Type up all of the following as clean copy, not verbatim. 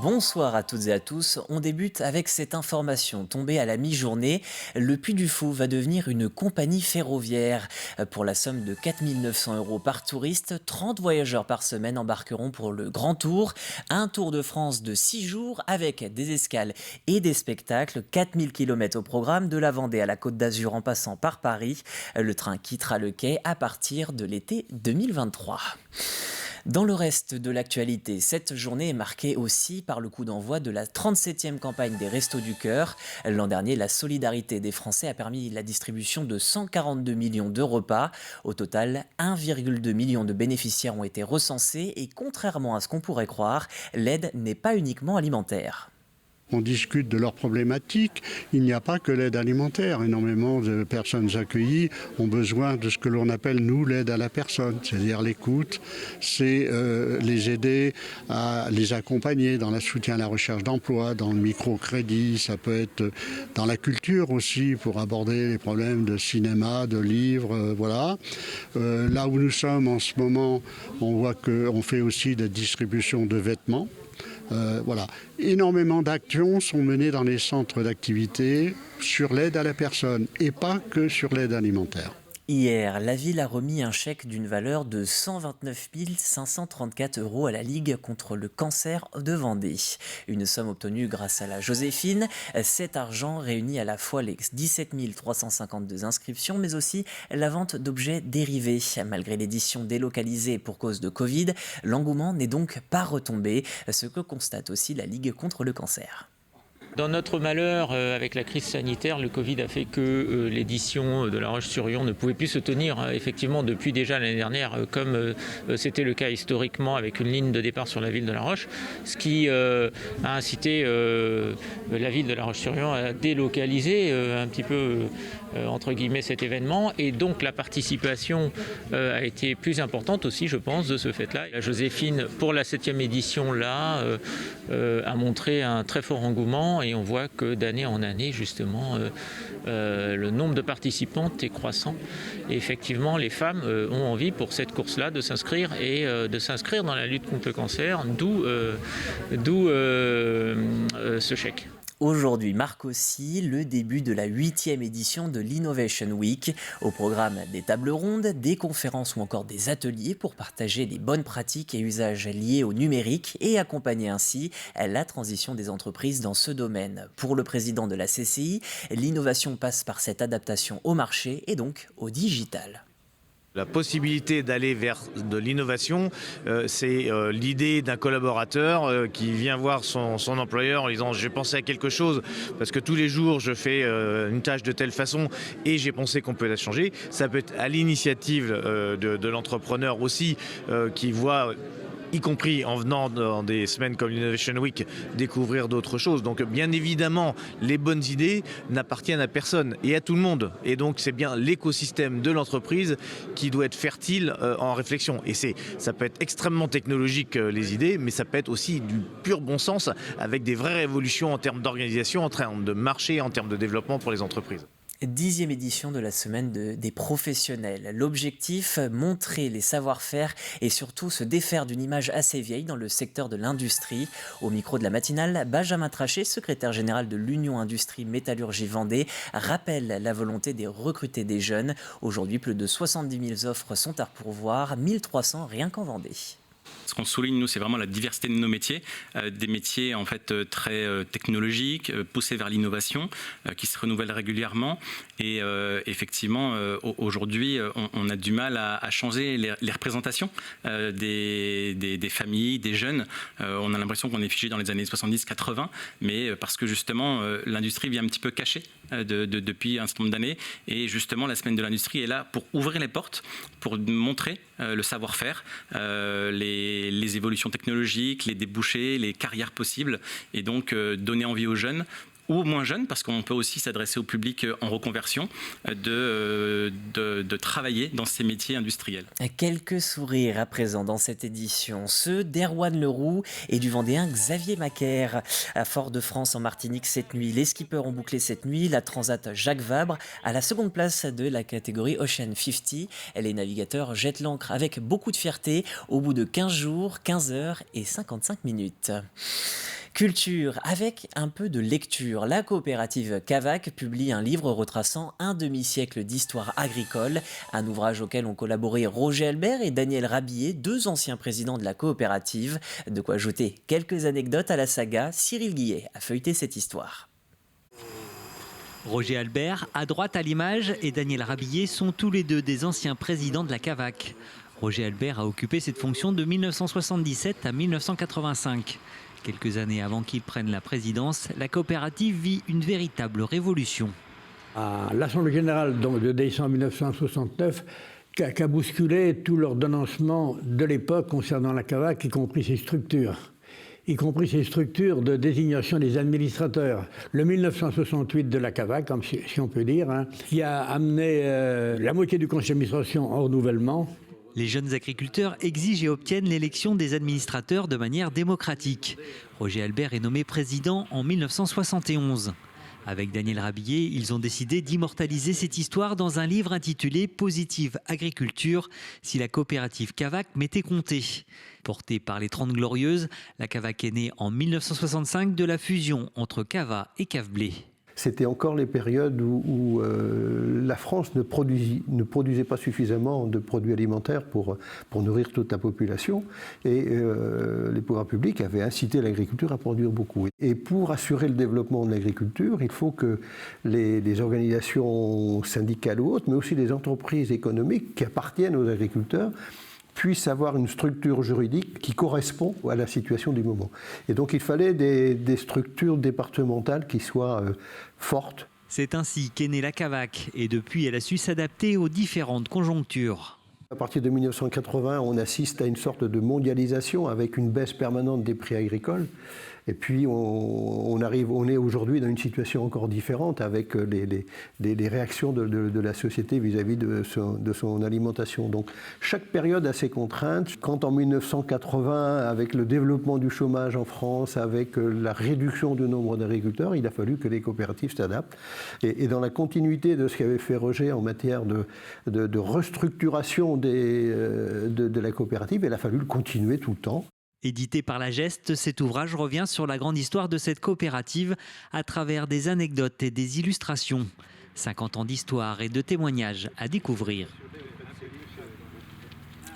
Bonsoir à toutes et à tous. On débute avec cette information tombée à la mi-journée. Le Puy du Fou va devenir une compagnie ferroviaire. Pour la somme de 4 900 € par touriste, 30 voyageurs par semaine embarqueront pour le Grand Tour. Un Tour de France de 6 jours avec des escales et des spectacles. 4000 km au programme, de la Vendée à la Côte d'Azur en passant par Paris. Le train quittera le quai à partir de l'été 2023. Dans le reste de l'actualité, cette journée est marquée aussi par le coup d'envoi de la 37e campagne des Restos du Cœur. L'an dernier, la solidarité des Français a permis la distribution de 142 millions de repas. Au total, 1,2 million de bénéficiaires ont été recensés et contrairement à ce qu'on pourrait croire, l'aide n'est pas uniquement alimentaire. On discute de leurs problématiques. Il n'y a pas que l'aide alimentaire. Énormément de personnes accueillies ont besoin de ce que l'on appelle, nous, l'aide à la personne, c'est-à-dire l'écoute. C'est les aider à les accompagner dans le soutien à la recherche d'emploi, dans le microcrédit. Ça peut être dans la culture aussi, pour aborder les problèmes de cinéma, de livres, voilà. Là où nous sommes en ce moment, on voit qu'on fait aussi des distributions de vêtements. Voilà. Énormément d'actions sont menées dans les centres d'activité sur l'aide à la personne et pas que sur l'aide alimentaire. Hier, la ville a remis un chèque d'une valeur de 129 534 € à la Ligue contre le cancer de Vendée. Une somme obtenue grâce à la Joséphine. Cet argent réunit à la fois les 17 352 inscriptions, mais aussi la vente d'objets dérivés. Malgré l'édition délocalisée pour cause de Covid, l'engouement n'est donc pas retombé, ce que constate aussi la Ligue contre le cancer. Dans notre malheur, avec la crise sanitaire, le Covid a fait que l'édition de La Roche-sur-Yon ne pouvait plus se tenir effectivement depuis déjà l'année dernière, comme c'était le cas historiquement avec une ligne de départ sur la ville de La Roche, ce qui a incité la ville de La Roche-sur-Yon à délocaliser un petit peu entre guillemets cet événement, et donc la participation a été plus importante aussi, je pense, de ce fait-là. La Joséphine, pour la 7e édition là, a montré un très fort engouement. Et on voit que d'année en année, justement, le nombre de participantes est croissant. Et effectivement, les femmes ont envie pour cette course-là de s'inscrire et de s'inscrire dans la lutte contre le cancer, d'où ce chèque. Aujourd'hui marque aussi le début de la 8e édition de l'Innovation Week. Au programme des tables rondes, des conférences ou encore des ateliers pour partager les bonnes pratiques et usages liés au numérique et accompagner ainsi la transition des entreprises dans ce domaine. Pour le président de la CCI, l'innovation passe par cette adaptation au marché et donc au digital. La possibilité d'aller vers de l'innovation, c'est l'idée d'un collaborateur qui vient voir son employeur en disant « j'ai pensé à quelque chose parce que tous les jours je fais une tâche de telle façon et j'ai pensé qu'on peut la changer ». Ça peut être à l'initiative de l'entrepreneur aussi qui voit, y compris en venant dans des semaines comme l'Innovation Week, découvrir d'autres choses. Donc bien évidemment, les bonnes idées n'appartiennent à personne et à tout le monde. Et donc c'est bien l'écosystème de l'entreprise qui doit être fertile en réflexion. Et ça peut être extrêmement technologique les idées, mais ça peut être aussi du pur bon sens avec des vraies révolutions en termes d'organisation, en termes de marché, en termes de développement pour les entreprises. 10e édition de la semaine des professionnels. L'objectif, montrer les savoir-faire et surtout se défaire d'une image assez vieille dans le secteur de l'industrie. Au micro de la matinale, Benjamin Trachet, secrétaire général de l'Union Industrie Métallurgie Vendée, rappelle la volonté de recruter des jeunes. Aujourd'hui, plus de 70 000 offres sont à pourvoir, 1300 rien qu'en Vendée. Ce qu'on souligne, nous, c'est vraiment la diversité de nos métiers, des métiers en fait très technologiques, poussés vers l'innovation, qui se renouvellent régulièrement. Et effectivement, aujourd'hui, on a du mal à changer les représentations des familles, des jeunes. On a l'impression qu'on est figé dans les années 70-80, mais parce que justement, l'industrie vient un petit peu cachée depuis un certain nombre d'années. Et justement, la semaine de l'industrie est là pour ouvrir les portes, pour montrer le savoir-faire, les évolutions technologiques, les débouchés, les carrières possibles, et donc donner envie aux jeunes ou moins jeunes, parce qu'on peut aussi s'adresser au public en reconversion, de travailler dans ces métiers industriels. Quelques sourires à présent dans cette édition, ceux d'Erwan Leroux et du Vendéen Xavier Macaire. À Fort-de-France en Martinique cette nuit, les skippers ont bouclé cette nuit la Transat Jacques Vabre à la seconde place de la catégorie Ocean 50. Les navigateurs jettent l'ancre avec beaucoup de fierté au bout de 15 jours, 15 heures et 55 minutes. Culture, avec un peu de lecture. La coopérative Cavac publie un livre retraçant un demi-siècle d'histoire agricole, un ouvrage auquel ont collaboré Roger Albert et Daniel Rabillet, 2 anciens présidents de la coopérative. De quoi ajouter quelques anecdotes à la saga. Cyril Guillet a feuilleté cette histoire. Roger Albert, à droite à l'image, et Daniel Rabillet sont tous les deux des anciens présidents de la Cavac. Roger Albert a occupé cette fonction de 1977 à 1985. Quelques années avant qu'il prenne la présidence, la coopérative vit une véritable révolution. À l'Assemblée générale de décembre 1969, qu'a bousculé tout l'ordonnancement de l'époque concernant la Cavac, y compris ses structures de désignation des administrateurs. Le 1968 de la Cavac, si on peut dire, qui a amené la moitié du conseil d'administration en renouvellement. Les jeunes agriculteurs exigent et obtiennent l'élection des administrateurs de manière démocratique. Roger Albert est nommé président en 1971. Avec Daniel Rabillet, ils ont décidé d'immortaliser cette histoire dans un livre intitulé « Positive agriculture, si la coopérative Cavac m'était comptée ». Portée par les 30 Glorieuses, la Cavac est née en 1965 de la fusion entre Cava et Cave-Blé. C'était encore les périodes où la France ne produisait pas suffisamment de produits alimentaires pour nourrir toute la population. Et les pouvoirs publics avaient incité l'agriculture à produire beaucoup. Et pour assurer le développement de l'agriculture, il faut que les organisations syndicales ou autres, mais aussi les entreprises économiques qui appartiennent aux agriculteurs, puissent avoir une structure juridique qui correspond à la situation du moment. Et donc il fallait des structures départementales qui soient fortes. C'est ainsi qu'est née la Cavac et depuis elle a su s'adapter aux différentes conjonctures. À partir de 1980, on assiste à une sorte de mondialisation avec une baisse permanente des prix agricoles. Et puis on est aujourd'hui dans une situation encore différente avec les réactions de la société vis-à-vis de son alimentation. Donc chaque période a ses contraintes. Quand en 1980, avec le développement du chômage en France, avec la réduction du nombre d'agriculteurs, il a fallu que les coopératives s'adaptent. Et dans la continuité de ce qu'avait fait Roger en matière de restructuration de la coopérative, il a fallu le continuer tout le temps. Édité par la Geste, cet ouvrage revient sur la grande histoire de cette coopérative à travers des anecdotes et des illustrations. 50 ans d'histoire et de témoignages à découvrir.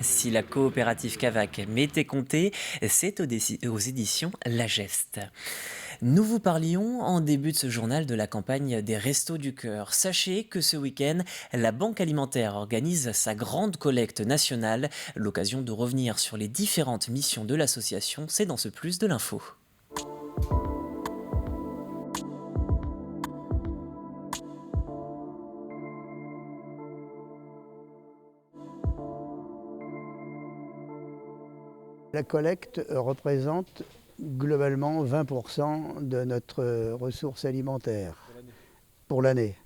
Si la coopérative Cavac m'était comptée, c'est aux éditions La Geste. Nous vous parlions en début de ce journal de la campagne des Restos du Cœur. Sachez que ce week-end, la Banque alimentaire organise sa grande collecte nationale. L'occasion de revenir sur les différentes missions de l'association, c'est dans ce Plus de l'info. La collecte représente globalement 20% de notre ressource alimentaire pour l'année.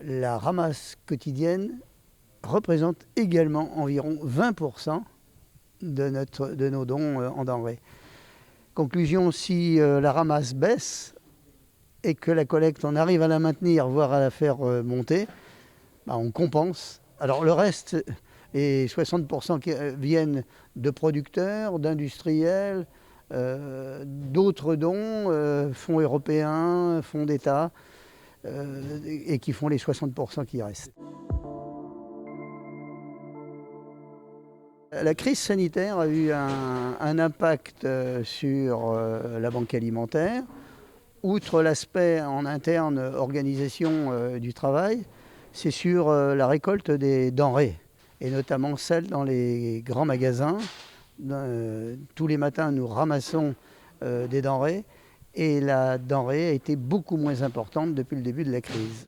La ramasse quotidienne représente également environ 20% de nos dons en denrées. Conclusion, si la ramasse baisse et que la collecte, on arrive à la maintenir, voire à la faire monter, on compense. Alors le reste, les 60% qui viennent de producteurs, d'industriels, d'autres dons, fonds européens, fonds d'État, et qui font les 60% qui restent. La crise sanitaire a eu un impact sur la banque alimentaire. Outre l'aspect en interne organisation du travail, c'est sur la récolte des denrées, et notamment celles dans les grands magasins. Tous les matins, nous ramassons des denrées et la denrée a été beaucoup moins importante depuis le début de la crise.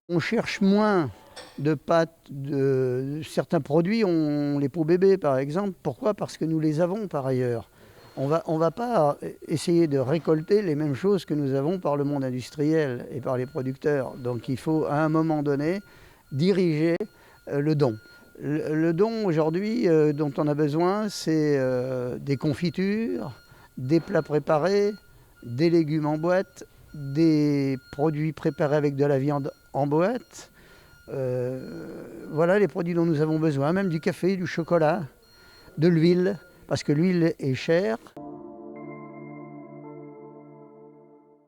On cherche moins de pâtes de certains produits, les pots bébés par exemple. Pourquoi ? Parce que nous les avons par ailleurs. On va pas essayer de récolter les mêmes choses que nous avons par le monde industriel et par les producteurs. Donc il faut à un moment donné diriger le don. Le don aujourd'hui dont on a besoin, c'est des confitures, des plats préparés, des légumes en boîte, des produits préparés avec de la viande en boîte. Voilà les produits dont nous avons besoin, même du café, du chocolat, de l'huile, parce que l'huile est chère.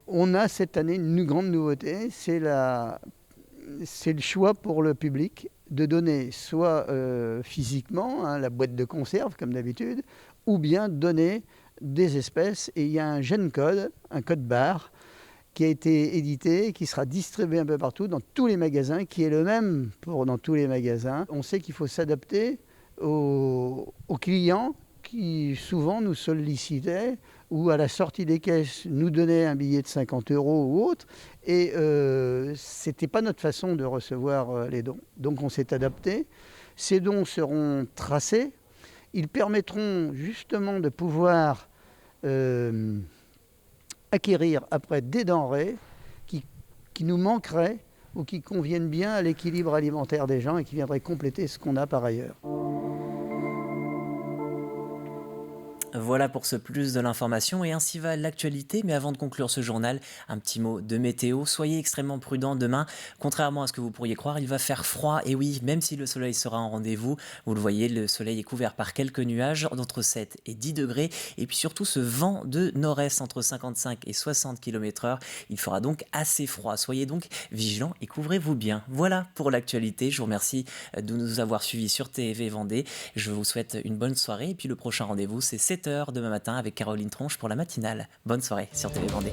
On a cette année une grande nouveauté, c'est le choix pour le public de donner soit physiquement, la boîte de conserve comme d'habitude, ou bien donner des espèces. Et il y a un gène code, un code barre, qui a été édité, qui sera distribué un peu partout dans tous les magasins, qui est le même dans tous les magasins. On sait qu'il faut s'adapter aux clients qui souvent nous sollicitaient ou à la sortie des caisses nous donnaient un billet de 50 € ou autre. Et ce n'était pas notre façon de recevoir les dons. Donc on s'est adapté. Ces dons seront tracés. Ils permettront justement de pouvoir acquérir après des denrées qui nous manqueraient ou qui conviennent bien à l'équilibre alimentaire des gens et qui viendraient compléter ce qu'on a par ailleurs. Voilà pour ce plus de l'information et ainsi va l'actualité. Mais avant de conclure ce journal, un petit mot de météo. Soyez extrêmement prudents demain. Contrairement à ce que vous pourriez croire, il va faire froid. Et oui, même si le soleil sera en rendez-vous, vous le voyez, le soleil est couvert par quelques nuages d'entre 7 et 10 degrés. Et puis surtout ce vent de nord-est entre 55 et 60 km/h. Il fera donc assez froid. Soyez donc vigilants et couvrez-vous bien. Voilà pour l'actualité. Je vous remercie de nous avoir suivis sur TV Vendée. Je vous souhaite une bonne soirée. Et puis le prochain rendez-vous, c'est 7h demain matin avec Caroline Tronche pour la matinale. Bonne soirée sur TV Vendée.